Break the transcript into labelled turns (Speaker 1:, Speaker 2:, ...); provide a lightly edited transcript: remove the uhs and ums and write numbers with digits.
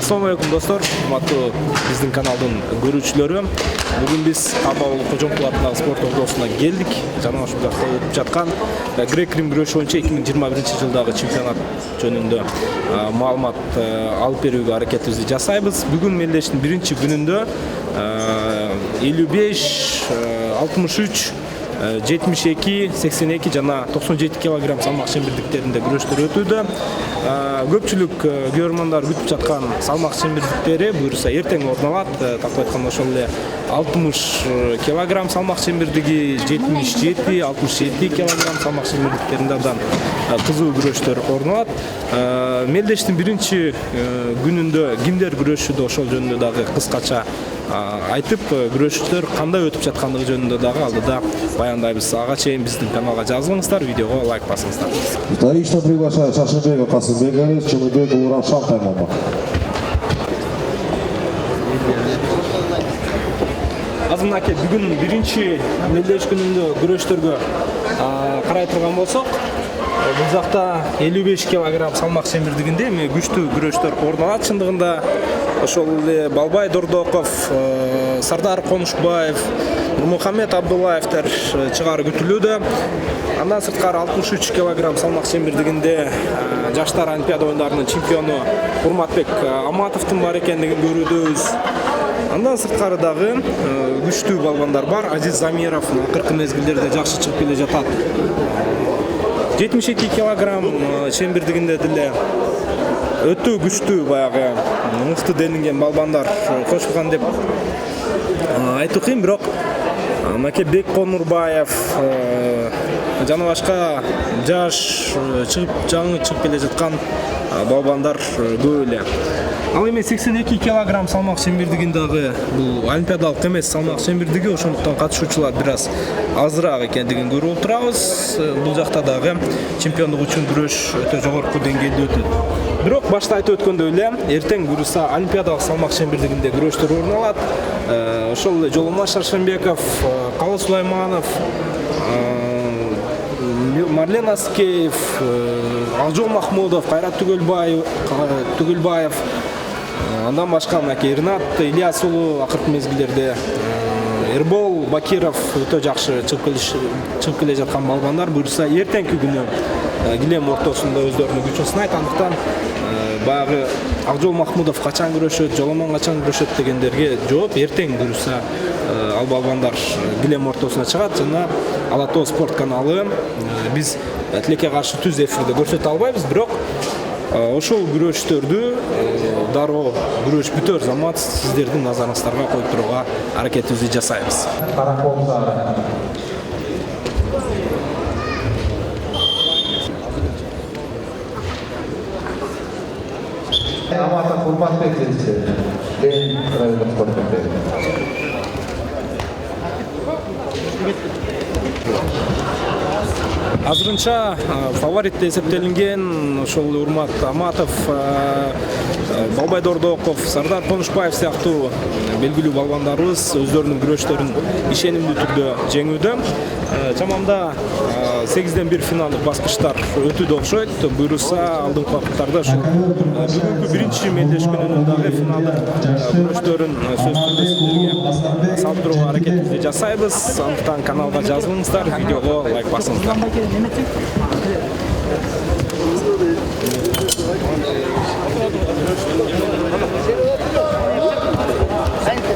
Speaker 1: Assalamu alaikum dostlar, урматтуу биздин каналдын көрүүчүлөрү. Бүгүн биз Абал Кожомкул атындагы спорт ордосуна келдик. Жана ушул жакта өтүп жаткан грек-рим күрөшү боюнча 2021-жылдагы чемпионат жөнүндө маалымат алып берүүгө аракетибизди жасайбыз. Бүгүн мелдештин биринчи күнүндө 55, 63, 72, 82 жана 97 килограмм салмак чембирдиктеринде күрөштөр өтүүдө. Көпчүлүк көрөрмандар күтүп жаткан салмак чембирдиктери буюрса эртең орун алат. Тактап айтканда ошол эле 60 килограмм салмак чембирдиги, 77, 67 килограмм салмак чембирдиктеринде абдан кызуу күрөштөр орун алат. Мелдештин биринчи күнүндө кимдер күрөшүүдө ошол жөнүндө дагы кыскача айтып, күрөшчүлөр кандай өтүп жаткандыгы жөнүндө дагы алдыда баяндайбыз. Ага чейин биздин каналга жазылыңыздар, видеого лайк басыңыздар.
Speaker 2: Вторично приглашаю Шашинбеков Касымбекович, Чумыбеков Урам Шалтаймова.
Speaker 1: Азмынаке, бүгүн биринчи мелдеш күнүндө күрөштөргө карай турган болсок, бул жакта 55 килограмм салмак чембирдигинде күчтүү күрөштөр орун алат. Чындыгында ошол эле Балбай Дордоков, Сардар Конушбаев, Нурмухамед Абдуллаевтер чыгары күтүлүүдө. Андан сырткары 63 килограмм салмак чембирдигинде жаштар Олимпиада оюндарынын чемпиону Урматбек Аматовдун бар экендигин көрүүбүз. Андан сырткары дагы күчтүү балбандар бар. Азиз Замиров акыркы мезгилдерде жакшы чыгып келе жатат. 72 килограмм чембирдигинде деле өтө күчтүү баягы мыкты делинген балбандар кошулган деп айтуу кыйын, бирок Макебек Конурбаев жана башка жаш жаңы чыгып келе жаткан балбандар көп эле. Ал эми 82 килограмм салмак чембирдигиндагы бул олимпиадалык эмес салмак чембирдиги, ошондуктан катышуучулар бир аз азыраак экендигин көрүп отурабыз. Бул жакта дагы чемпиондук үчүн күрөш өтө жогорку деңгээлде өтөт. Бирок башта айтып өткөндөй эле, эртең буюрса олимпиадалык салмак чембирдигинде күрөштөр орун алат. Ошол эле Жоломаш Шаршенбеков, Калы Сулайманов, Марлен Аскеев, Акжол Махмудов, Кайрат Түгөлбаев, андан башка Ринат Ильяс уулу акыркы мезгилдерде, Эрбол Бакиров өтө жакшы чыгып келе жаткан балбандар. Буюрса эртеңки күнү килем ортосунда өздөрүнүн күчүн сынайт. Андыктан баягы Акжол Махмудов качан күрөшөт, Жоломон качан күрөшөт дегендерге жооп эртең буюрса ал балбандар килем ортосуна чыгат. Жана Ала Тоо спорт каналы биз тилекке каршы түз эфирде көрсөтө албайбыз, бирок ошол күрөштөрдү дароо күрөш бүтөр замат сиздердин назарыңыздарга коюп турууга аракетибизди жасайбыз.
Speaker 2: Аматов Урматбек
Speaker 1: Азырынча фаворит эсептелинген ошол Урмат Аматов, Балбай Дордоков, Сардар Конушбаев сыяктуу белгилүү балбандарыбыз өздөрүнүн күрөштөрүн ишенимдүү түрдө жеңүүдө. Чамамда 8ден 1 финалдык баскычтар өтүүдө окшойт. Буюрса алдыңкы убакыттарда ошол бүгүнкү биринчи мелдеш күнүнүн дагы финалдык күрөштөрүн сөз түрдө сиздерге салып турууга аракетибизди жасайбыз. Андыктан каналга жазылыңыздар, видеого лайк басыңыздар.